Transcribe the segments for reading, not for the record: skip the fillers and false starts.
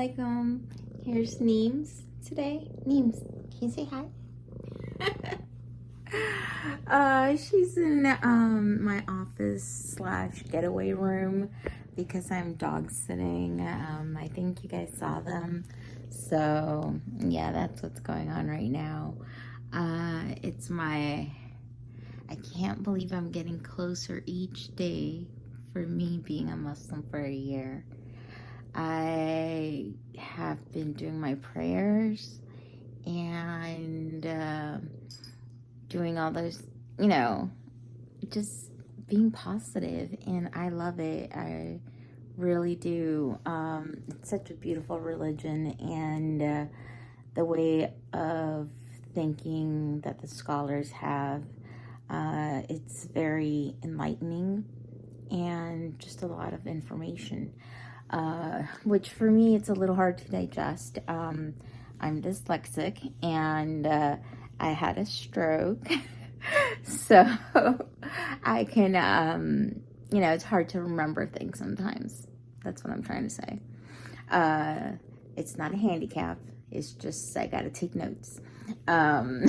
Assalamualaikum. Here's Neems today. Neems, can you say hi? She's in my office slash getaway room because I'm dog sitting. I think you guys saw them. So yeah, that's what's going on right now. I can't believe I'm getting closer each day for me being a Muslim for a year. I have been doing my prayers and doing all those, just being positive, and I love it. I really do. It's such a beautiful religion, and the way of thinking that the scholars have, it's very enlightening and just a lot of information. Which for me, it's a little hard to digest. I'm dyslexic, and I had a stroke. So I can, it's hard to remember things sometimes. That's what I'm trying to say. It's not a handicap. It's just I gotta take notes. But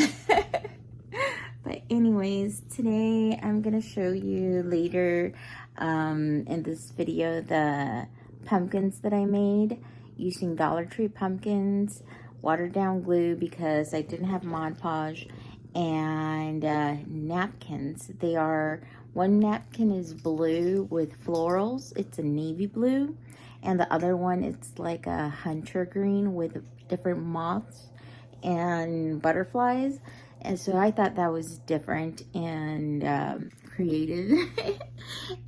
anyways, today I'm gonna show you later in this video the pumpkins that I made using Dollar Tree pumpkins, watered down glue because I didn't have Mod Podge, and napkins. One napkin is blue with florals. It's a navy blue, and the other one it's like a hunter green with different moths and butterflies. And so I thought that was different and creative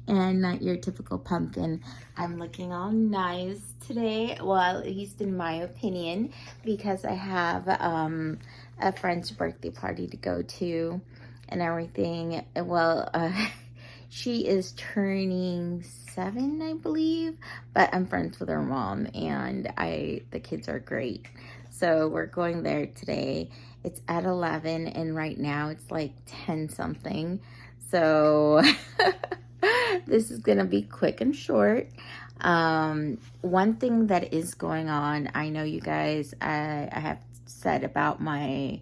and not your typical pumpkin. I'm looking all nice today, well, at least in my opinion, because I have a friend's birthday party to go to and everything. Well, she is turning 7, I believe, but I'm friends with her mom, and the kids are great. So we're going there today. It's at 11, and right now it's like 10 something. So this is gonna be quick and short. One thing that is going on, I know you guys, I have said about my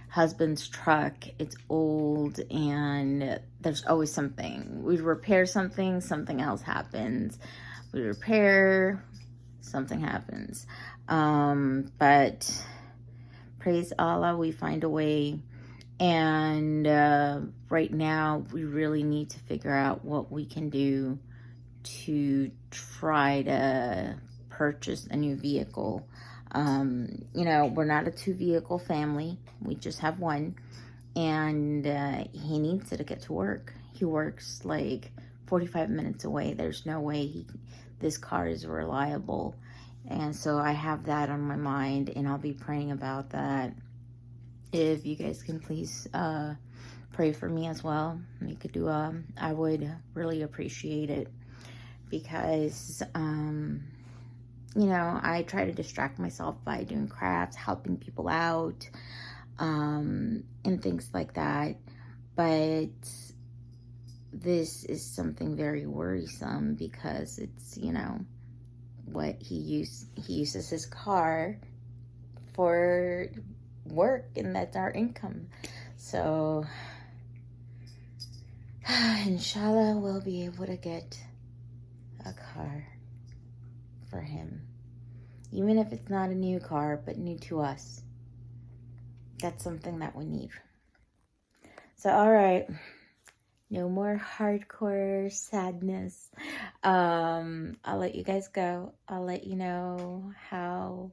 husband's truck. It's old, and there's always something. We repair something, something else happens. We repair, something happens. But praise Allah, we find a way. And right now we really need to figure out what we can do to try to purchase a new vehicle. We're not a 2-vehicle family. We just have one, and he needs it to get to work. He works like 45 minutes away. There's no way this car is reliable. And so I have that on my mind, and I'll be praying about that. If you guys can please pray for me as well, you could do I would really appreciate it, because I try to distract myself by doing crafts, helping people out, and things like that. But this is something very worrisome, because it's, what he uses his car for work, and that's our income. So inshallah, we'll be able to get a car for him, even if it's not a new car, but new to us. That's something that we need. So all right, no more hardcore sadness. I'll let you guys go. I'll let you know how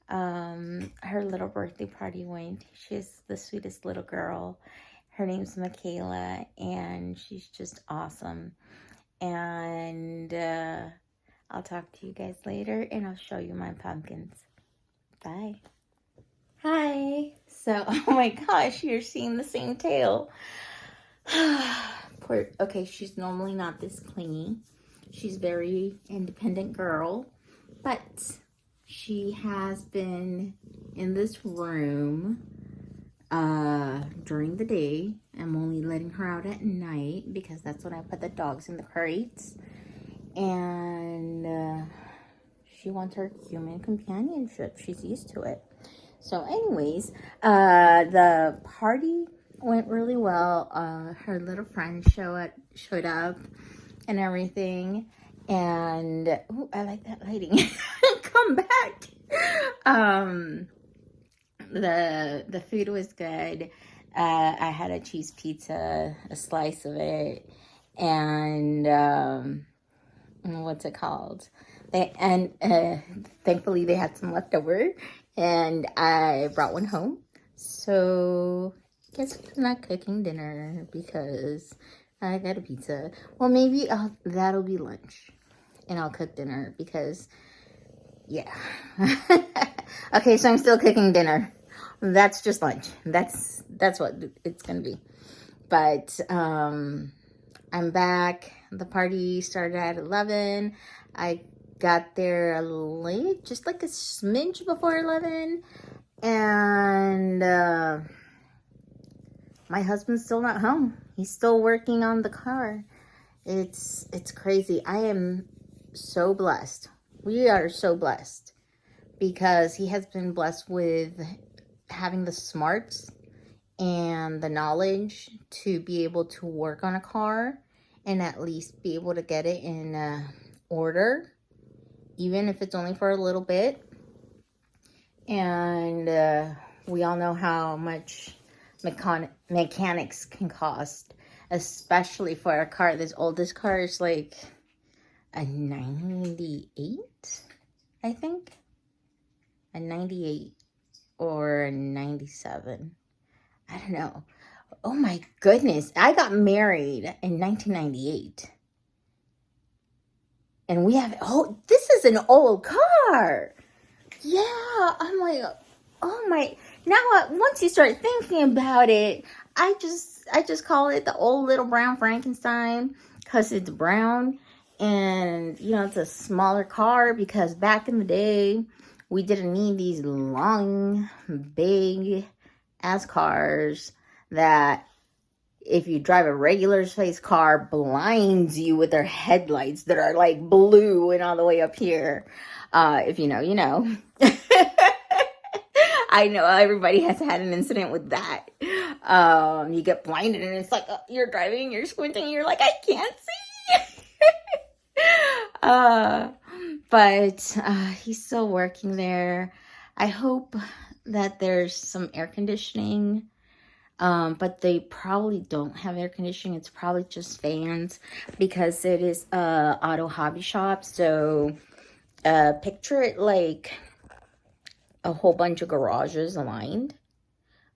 her little birthday party went. She's the sweetest little girl. Her name's Michaela, and she's just awesome. And I'll talk to you guys later, and I'll show you my pumpkins. Bye. Hi. So, oh my gosh, you're seeing the same tail. Okay, she's normally not this clingy. She's a very independent girl, but she has been in this room during the day. I'm only letting her out at night because that's when I put the dogs in the crates. And she she wants her human companionship. She's used to it. So anyways, the party went really well. Her little friend showed up and everything. And ooh, I like that lighting. Come back. The food was good. I had a cheese pizza, a slice of it, and what's it called? Thankfully they had some left over, and I brought one home. So guess I'm not cooking dinner because I got a pizza. Well, maybe that'll be lunch, and I'll cook dinner because yeah. Okay, so I'm still cooking dinner. That's just lunch. That's what it's gonna be. But I'm back. The party started at 11. I got there a little late, just like a smidge before 11. And my husband's still not home. He's still working on the car. It's crazy. I am so blessed. We are so blessed because he has been blessed with having the smarts and the knowledge to be able to work on a car and at least be able to get it in order, even if it's only for a little bit. And we all know how much mechanics can cost, especially for a car. This oldest car is like a 98, I think. A 98 or a 97. I don't know. Oh my goodness. I got married in 1998. And we have, oh, this is an old car. Yeah, I'm like, oh my. Now, once you start thinking about it, I just call it the old little brown Frankenstein because it's brown. And, you know, it's a smaller car because back in the day, we didn't need these long, big ass cars that if you drive a regular size car blinds you with their headlights that are like blue and all the way up here. If you know, you know. I know everybody has had an incident with that. You get blinded and it's like you're driving, you're squinting, you're like, I can't see. But he's still working there. I hope that there's some air conditioning. But they probably don't have air conditioning. It's probably just fans because it is a auto hobby shop. So picture it like a whole bunch of garages aligned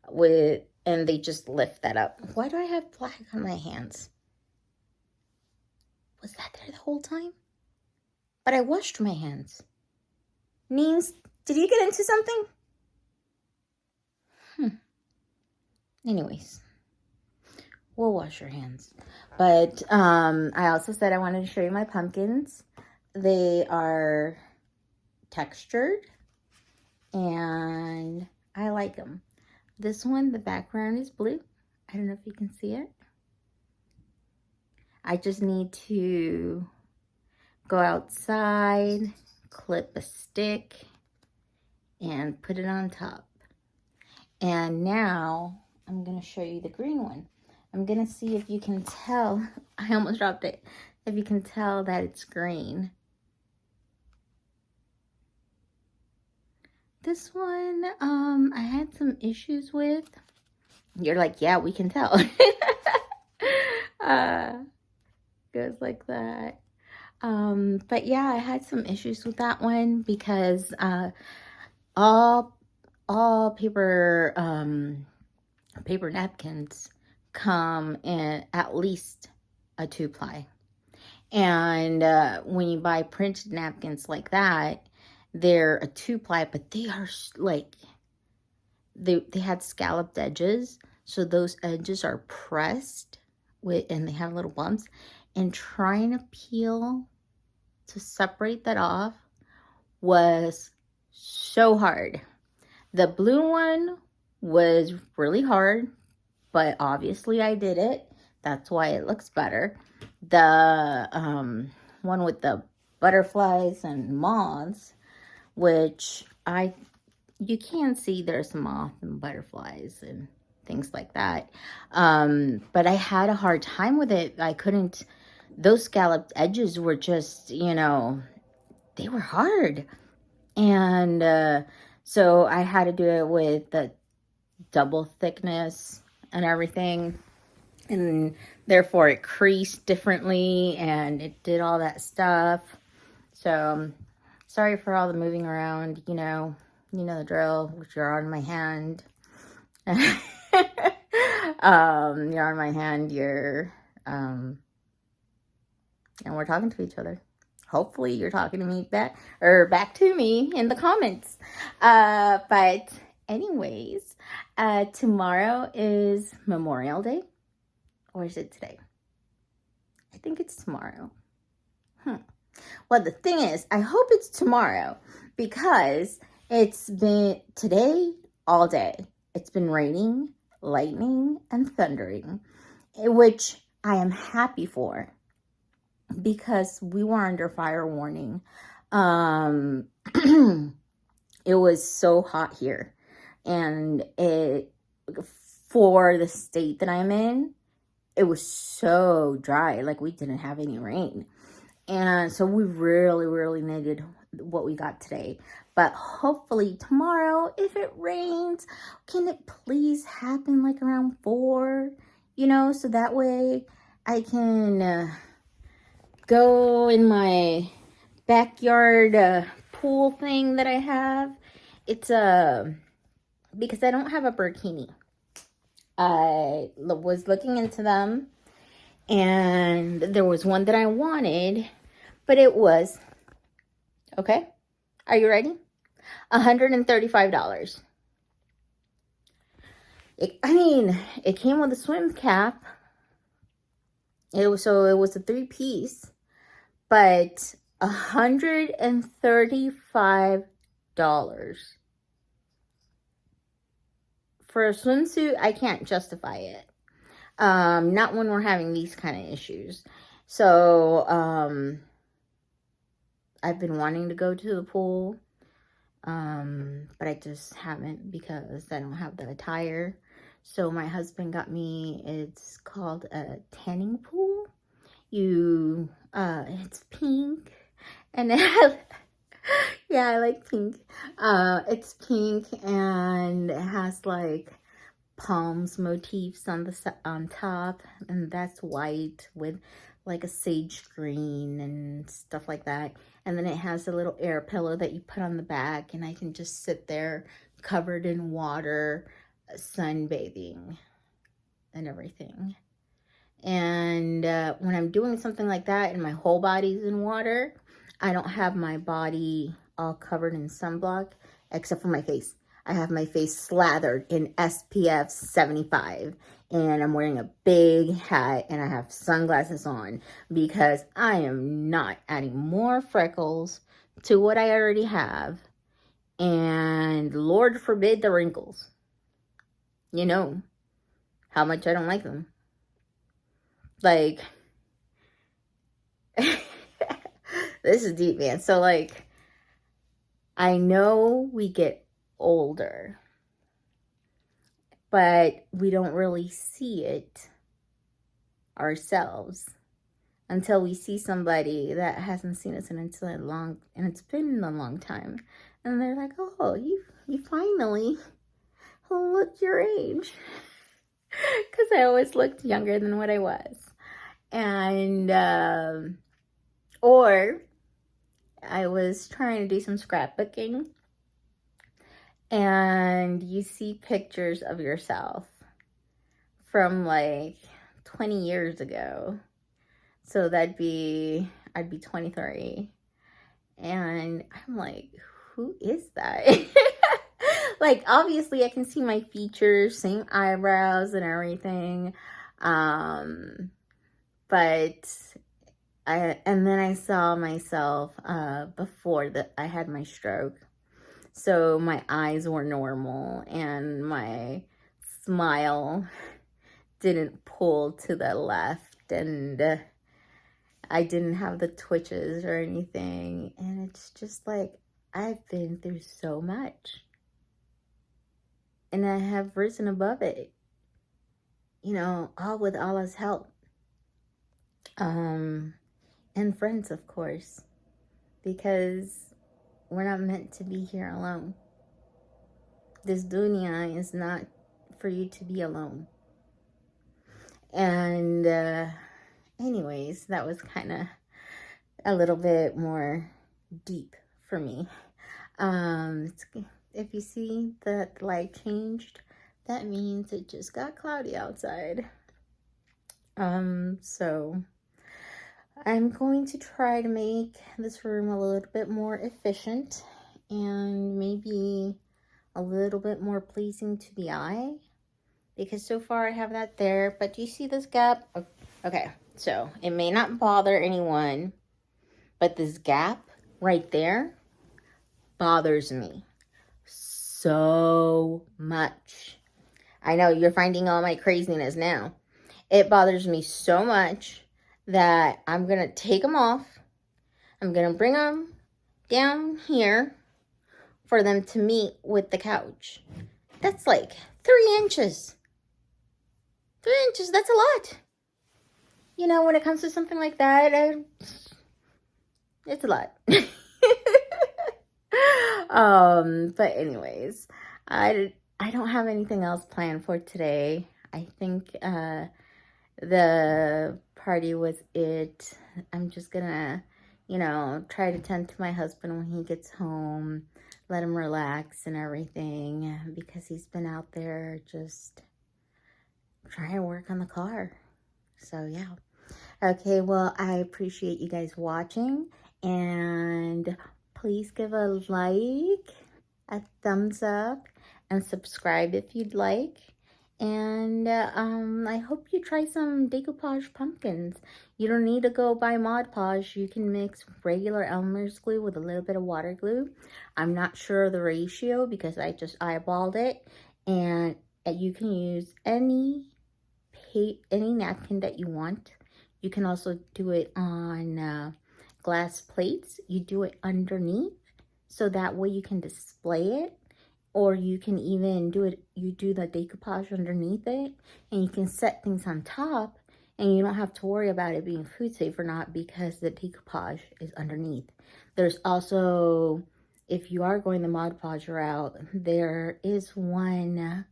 with, and they just lift that up. Why do I have black on my hands? Was that there the whole time? But I washed my hands. Neens, did you get into something? Anyways, we'll wash your hands. But I also said I wanted to show you my pumpkins. They are textured and I like them. This one, the background is blue. I don't know if you can see it. I just need to go outside, clip a stick, and put it on top. And now I'm going to show you the green one. I'm going to see if you can tell. I almost dropped it. If you can tell that it's green. This one, I had some issues with. You're like, yeah, we can tell. Goes like that. But yeah, I had some issues with that one because all paper napkins come in at least a 2-ply. And when you buy printed napkins like that, they're a 2-ply, but they are like, they had scalloped edges. So those edges are pressed with, and they have little bumps. And trying to peel to separate that off was so hard. The blue one was really hard, but obviously I did it. That's why it looks better. The one with the butterflies and moths which you can see there's moth and butterflies and things like that. But I had a hard time with it. I couldn't, those scalloped edges were just, you know, they were hard. And so I had to do it with the double thickness and everything. And therefore it creased differently and it did all that stuff. So sorry for all the moving around, you know the drill, which you're on my hand. You're on my hand, and we're talking to each other. Hopefully you're talking to me back, or back to me in the comments. But anyways, tomorrow is Memorial Day. Or is it today? I think it's tomorrow. Well, the thing is, I hope it's tomorrow, because it's been today all day. It's been raining, lightning, and thundering, which I am happy for, because we were under fire warning. It was so hot here, and for the state that I'm in, it was so dry. Like, we didn't have any rain. And so we really, really needed what we got today. But hopefully tomorrow, if it rains, can it please happen like around 4? You know, so that way I can go in my backyard pool thing that I have. It's because I don't have a burkini. I was looking into them, and there was one that I wanted, but it was, okay, are you ready? $135. It came with a swim cap. It was a 3-piece, but $135 for a swimsuit. I can't justify it. Not when we're having these kind of issues. So, I've been wanting to go to the pool, but I just haven't, because I don't have the attire. So my husband got me, it's called a tanning pool. It's pink, and it has, yeah, I like pink. It's pink, and it has like palms motifs on top, and that's white with like a sage green and stuff like that. And then it has a little air pillow that you put on the back, and I can just sit there covered in water, sunbathing and everything. And when I'm doing something like that and my whole body's in water, I don't have my body all covered in sunblock, except for my face. I have my face slathered in SPF 75, and I'm wearing a big hat, and I have sunglasses on, because I am not adding more freckles to what I already have. And Lord forbid the wrinkles. You know how much I don't like them. Like, this is deep, man. So, like, I know we get older, but we don't really see it ourselves until we see somebody that hasn't seen us and it's been a long time, and they're like, oh, you finally look your age. Because I always looked younger than what I was. And or I was trying to do some scrapbooking, and you see pictures of yourself from like 20 years ago. So I'd be 23, and I'm like, who is that? Like, obviously I can see my features, same eyebrows and everything, but and then I saw myself before I had my stroke. So my eyes were normal, and my smile didn't pull to the left, and I didn't have the twitches or anything. And it's just like, I've been through so much. And I have risen above it. You know, all with Allah's help. And friends, of course. Because we're not meant to be here alone. This dunya is not for you to be alone. And anyways, that was kind of a little bit more deep for me. If you see that the light changed, that means it just got cloudy outside. So I'm going to try to make this room a little bit more efficient and maybe a little bit more pleasing to the eye, because so far I have that there. But do you see this gap? Okay, so it may not bother anyone, but this gap right there bothers me so much. I know you're finding all my craziness now. It bothers me so much that I'm gonna take them off. I'm gonna bring them down here for them to meet with the couch. That's like 3 inches. 3 inches, that's a lot. You know, when it comes to something like that, it's a lot. But anyways, I don't have anything else planned for today. I think the party was it. I'm just gonna, you know, try to tend to my husband when he gets home, let him relax and everything, because he's been out there just trying to work on the car. So yeah. Okay, well, I appreciate you guys watching, and please give a like, a thumbs up, and subscribe if you'd like. And I hope you try some decoupage pumpkins. You don't need to go buy Mod Podge. You can mix regular Elmer's glue with a little bit of water glue. I'm not sure of the ratio because I just eyeballed it. And you can use any napkin that you want. You can also do it on glass plates. You do it underneath, so that way you can display it. Or you can even do it, you do the decoupage underneath it, and you can set things on top, and you don't have to worry about it being food safe or not because the decoupage is underneath. There's also, if you are going the Mod Podge route, there is one,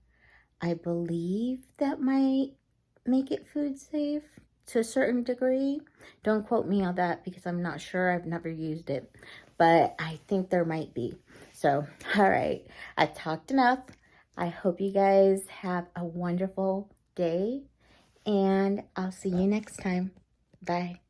I believe, that might make it food safe to a certain degree. Don't quote me on that because I'm not sure. I've never used it, but I think there might be. So, all right, I talked enough. I hope you guys have a wonderful day, and I'll see you next time. Bye.